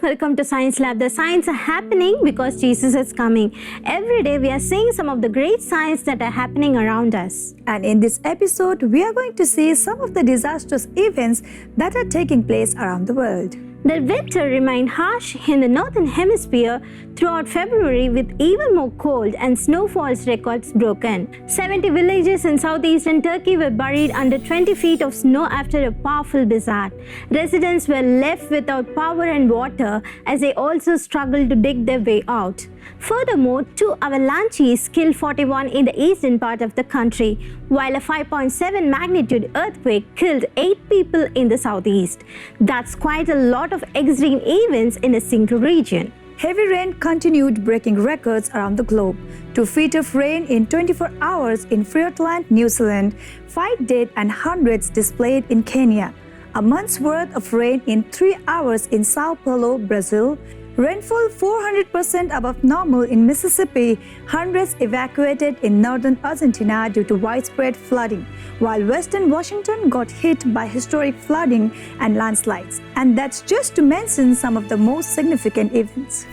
welcome to Science Lab. The science are happening because Jesus is coming. Every day we are seeing some of the great science that are happening around us. And in this episode, we are going to see some of the disastrous events that are taking place around the world. The winter remained harsh in the northern hemisphere throughout February, with even more cold and snowfalls records broken. 70 villages in southeastern Turkey were buried under 20 feet of snow after a powerful blizzard. Residents were left without power and water as they also struggled to dig their way out. Furthermore, 2 avalanches killed 41 in the eastern part of the country, while a 5.7 magnitude earthquake killed 8 people in the southeast. That's quite a lot of extreme events in a single region. Heavy rain continued breaking records around the globe. 2 feet of rain in 24 hours in Friesland, New Zealand, 5 dead and hundreds displaced in Kenya. A month's worth of rain in 3 hours in Sao Paulo, Brazil. Rainfall 400% above normal in Mississippi, hundreds evacuated in northern Argentina due to widespread flooding, while western Washington got hit by historic flooding and landslides. And that's just to mention some of the most significant events.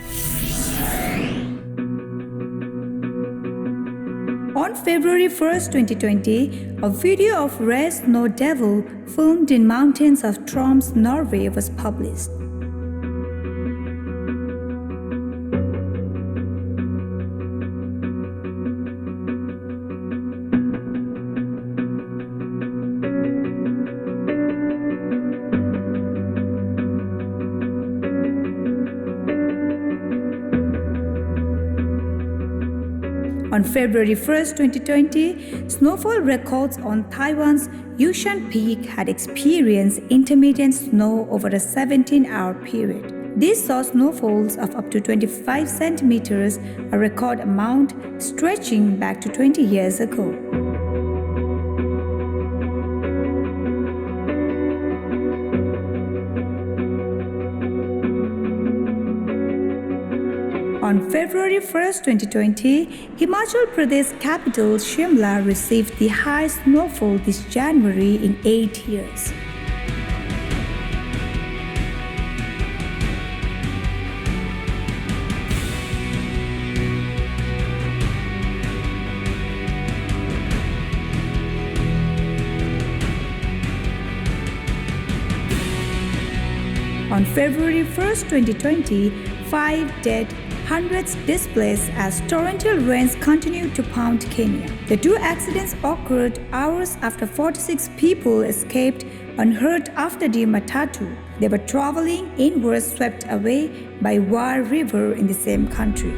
On February 1st, 2020, a video of rare snow devil filmed in mountains of Troms, Norway was published. On February 1st, 2020, snowfall records on Taiwan's Yushan Peak had experienced intermittent snow over a 17-hour period. This saw snowfalls of up to 25 centimeters, a record amount stretching back to 20 years ago. On February 1st, 2020, Himachal Pradesh capital Shimla received the highest snowfall this January in 8 years. On February 1st, 2020, 5 dead, hundreds displaced as torrential rains continued to pound Kenya. The 2 accidents occurred hours after 46 people escaped unhurt after the Matatu. They were traveling inwards, swept away by War River in the same country.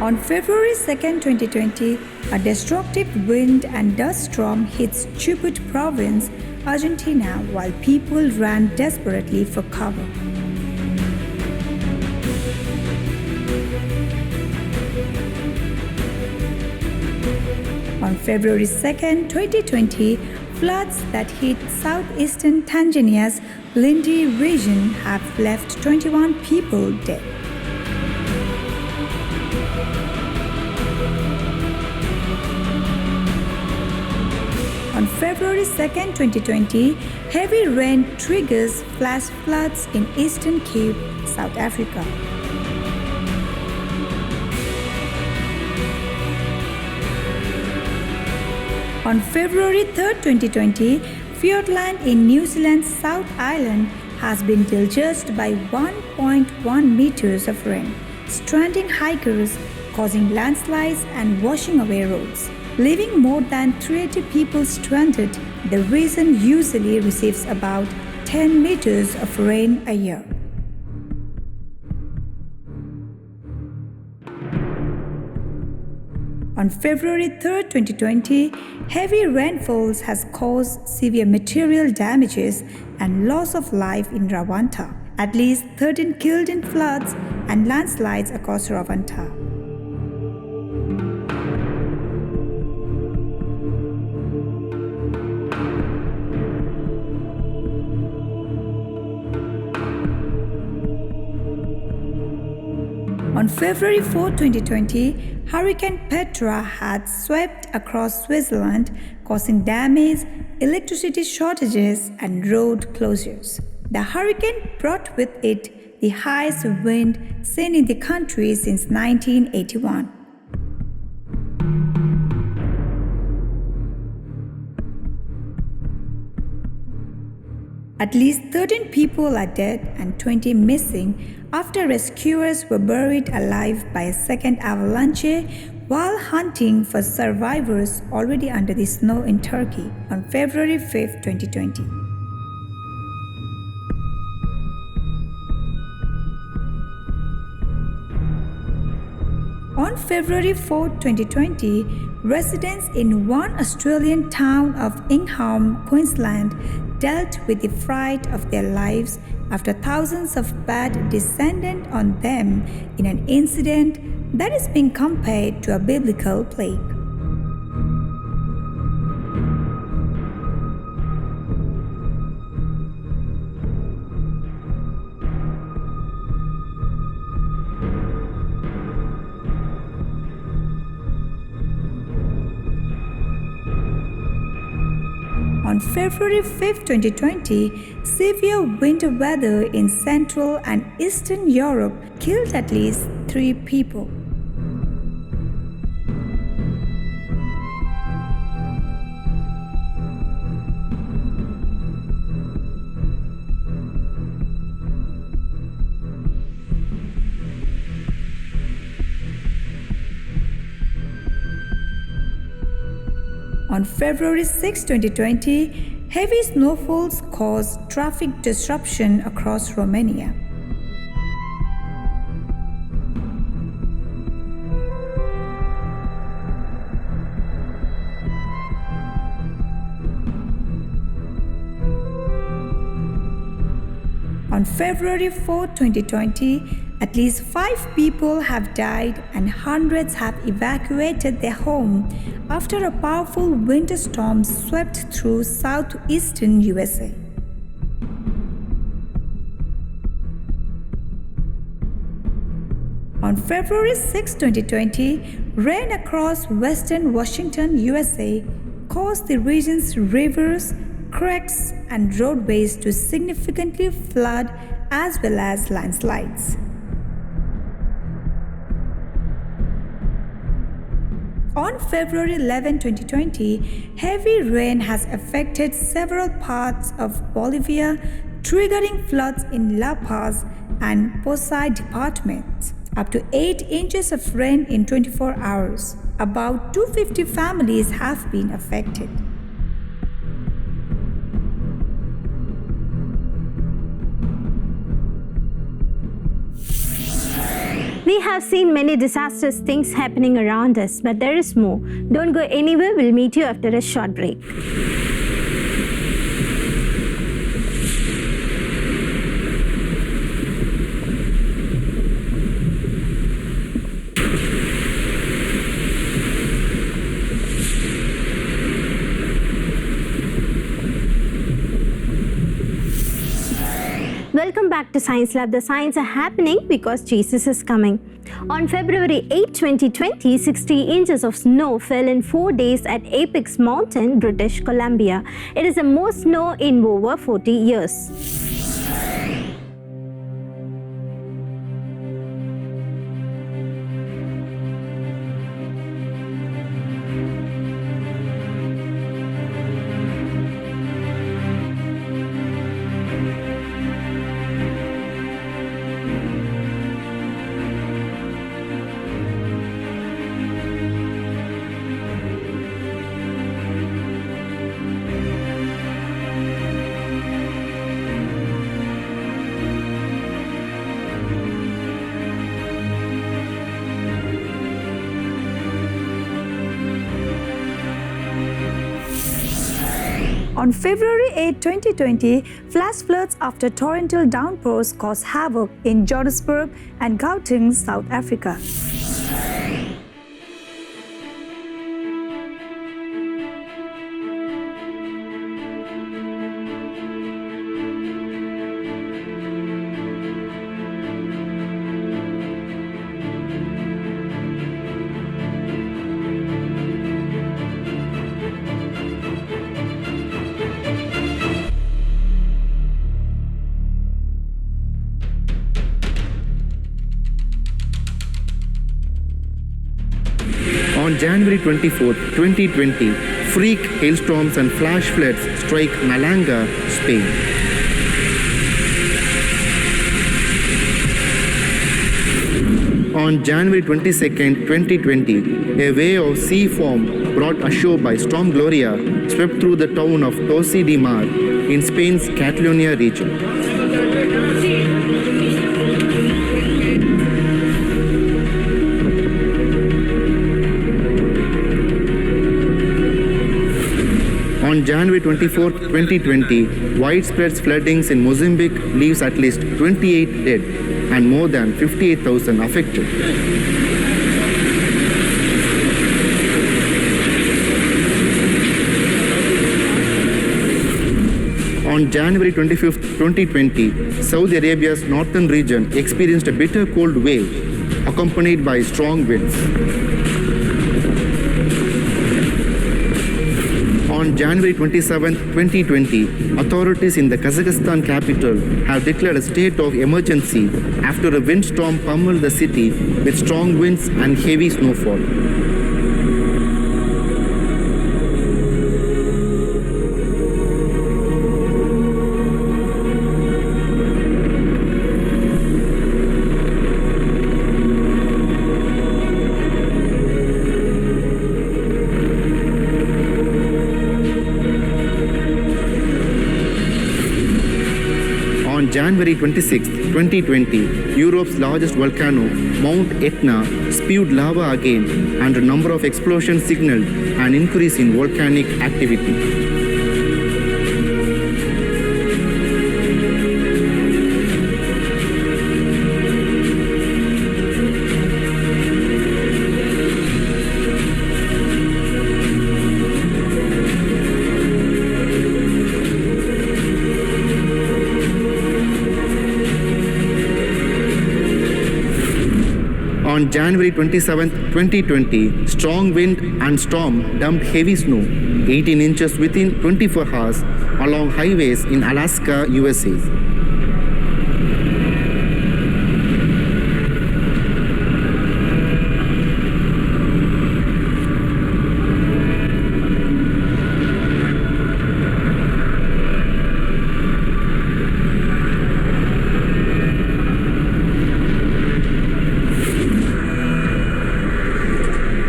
On February 2nd, 2020, a destructive wind and dust storm hits Chubut province, Argentina, while people ran desperately for cover. On February 2nd, 2020, floods that hit southeastern Tanzania's Lindi region have left 21 people dead. On February 2nd, 2020, heavy rain triggers flash floods in Eastern Cape, South Africa. On February 3rd, 2020, Fiordland in New Zealand's South Island has been deluged by 1.1 meters of rain, stranding hikers, causing landslides and washing away roads. Leaving more than 380 people stranded, the region usually receives about 10 meters of rain a year. On February 3rd, 2020, heavy rainfalls has caused severe material damages and loss of life in Rwanda. At least 13 killed in floods and landslides across Rwanda. On On February 4, 2020, Hurricane Petra had swept across Switzerland, causing damage, electricity shortages, and road closures. The hurricane brought with it the highest wind seen in the country since 1981. At least 13 people are dead and 20 missing after rescuers were buried alive by a second avalanche while hunting for survivors already under the snow in Turkey on February 5, 2020. On February 4, 2020, residents in one Australian town of Ingham, Queensland, dealt with the fright of their lives after thousands of bats descended on them in an incident that is being compared to a biblical plague. On February 5, 2020, severe winter weather in Central and Eastern Europe killed at least 3 people. On February 6, 2020, heavy snowfalls caused traffic disruption across Romania. On February 4, 2020, at least 5 people have died and hundreds have evacuated their home after a powerful winter storm swept through southeastern USA. On February 6, 2020, rain across western Washington, USA caused the region's rivers, creeks, and roadways to significantly flood as well as landslides. On February 11, 2020, heavy rain has affected several parts of Bolivia, triggering floods in La Paz and Poza departments. Up to 8 inches of rain in 24 hours. About 250 families have been affected. We have seen many disastrous things happening around us, but there is more. Don't go anywhere, we'll meet you after a short break. Welcome back to Science Lab. The signs are happening because Jesus is coming. On February 8, 2020, 60 inches of snow fell in 4 days at Apex Mountain, British Columbia. It is the most snow in over 40 years. On February 8, 2020, flash floods after torrential downpours caused havoc in Johannesburg and Gauteng, South Africa. January 24, 2020, freak hailstorms and flash floods strike Malaga, Spain. On January 22, 2020, a wave of sea foam brought ashore by Storm Gloria swept through the town of Tosi de Mar in Spain's Catalonia region. On January 24, 2020, widespread floodings in Mozambique leaves at least 28 dead and more than 58,000 affected. On January 25, 2020, Saudi Arabia's northern region experienced a bitter cold wave accompanied by strong winds. On January 27, 2020, authorities in the Kazakhstan capital have declared a state of emergency after a windstorm pummeled the city with strong winds and heavy snowfall. On January 26, 2020, Europe's largest volcano, Mount Etna, spewed lava again, and a number of explosions signaled an increase in volcanic activity. On January 27, 2020, strong wind and storm dumped heavy snow, 18 inches within 24 hours, along highways in Alaska, USA.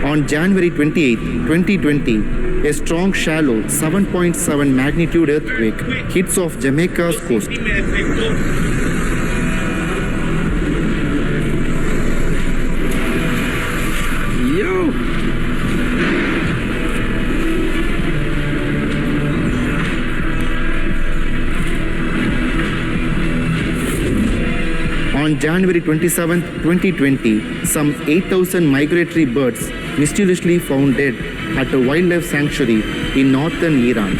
On January 28, 2020, a strong shallow 7.7 magnitude earthquake hits off Jamaica's coast. On January 27, 2020, some 8,000 migratory birds mysteriously found dead at a wildlife sanctuary in northern Iran.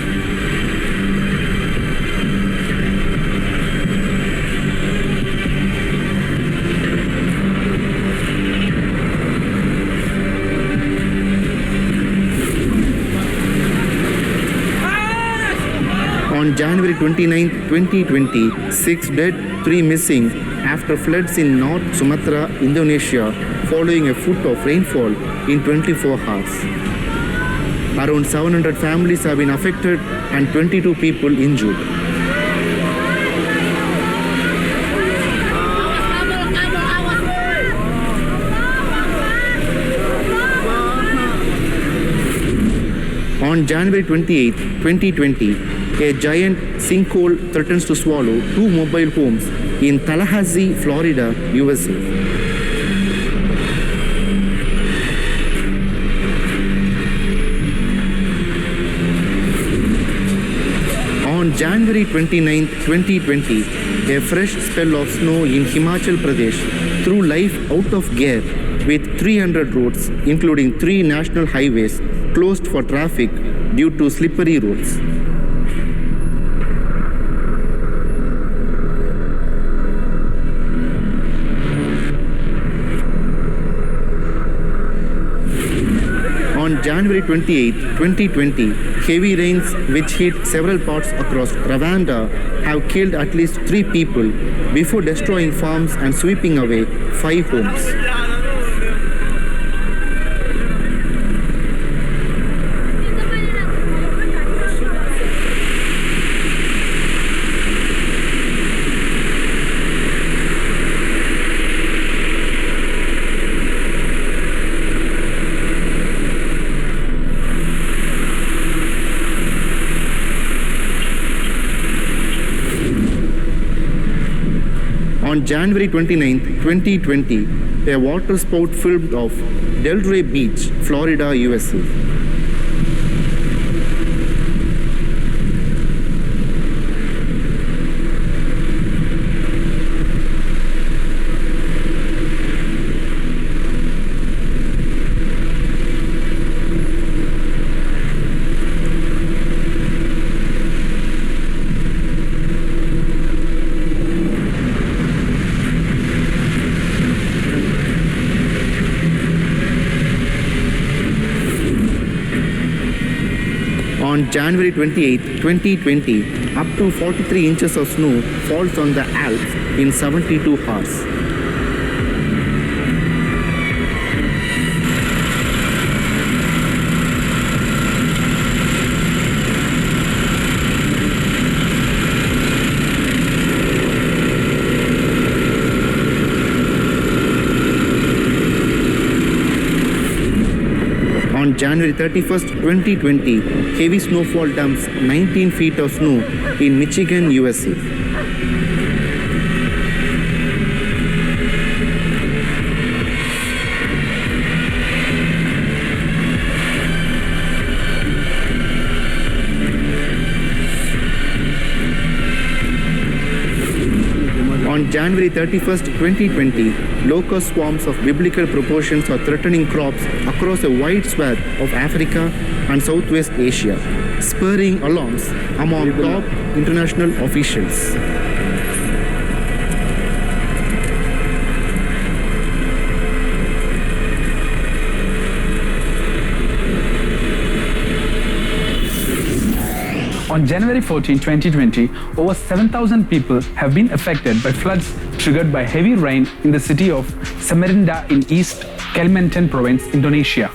On January 29, 2020, 6 dead, 3 missing after floods in North Sumatra, Indonesia, following a foot of rainfall in 24 hours. Around 700 families have been affected and 22 people injured. On January 28, 2020, a giant sinkhole threatens to swallow 2 mobile homes in Tallahassee, Florida, USA. On January 29, 2020, a fresh spell of snow in Himachal Pradesh threw life out of gear with 300 roads, including 3 national highways, closed for traffic due to slippery roads. On January 28, 2020, heavy rains which hit several parts across Rwanda have killed at least 3 people before destroying farms and sweeping away 5 homes. On January 29, 2020, a water spout filmed off Delray Beach, Florida, USA. On January 28, 2020, up to 43 inches of snow falls on the Alps in 72 hours. On January 31st, 2020, heavy snowfall dumps 19 feet of snow in Michigan, USA. On January 31st, 2020, locust swarms of biblical proportions are threatening crops across a wide swath of Africa and Southwest Asia, spurring alarms among top international officials. On January 14, 2020, over 7,000 people have been affected by floods triggered by heavy rain in the city of Samarinda in East Kalimantan province, Indonesia.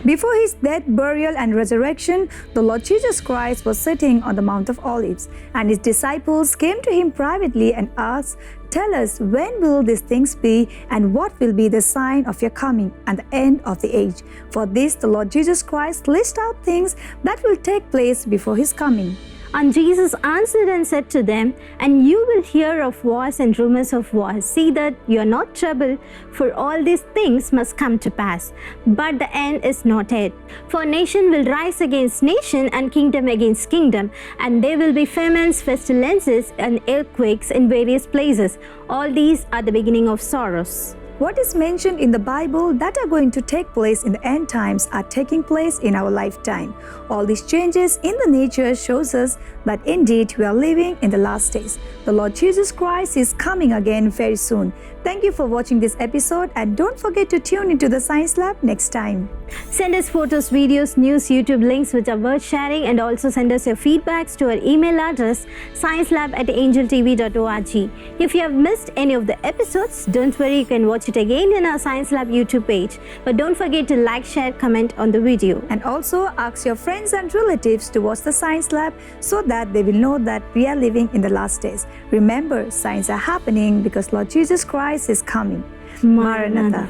Before his death, burial, and resurrection, the Lord Jesus Christ was sitting on the Mount of Olives, and his disciples came to him privately and asked, "Tell us, when will these things be, and what will be the sign of your coming and the end of the age?" For this, the Lord Jesus Christ lists out things that will take place before his coming. And Jesus answered and said to them, "And you will hear of wars and rumors of wars. See that you are not troubled, for all these things must come to pass. But the end is not yet. For nation will rise against nation, and kingdom against kingdom, and there will be famines, pestilences, and earthquakes in various places. All these are the beginning of sorrows." What is mentioned in the Bible that are going to take place in the end times are taking place in our lifetime. All these changes in the nature shows us that indeed we are living in the last days. The Lord Jesus Christ is coming again very soon. Thank you for watching this episode, and don't forget to tune into the Science Lab next time. Send us photos, videos, news, YouTube links which are worth sharing, and also send us your feedbacks to our email address sciencelab@angeltv.org. If you have missed any of the episodes, don't worry, you can watch it again in our Science Lab YouTube page. But don't forget to like, share, comment on the video. And also ask your friends and relatives to watch the Science Lab so that they will know that we are living in the last days. Remember, signs are happening because Lord Jesus Christ is coming. Maranatha.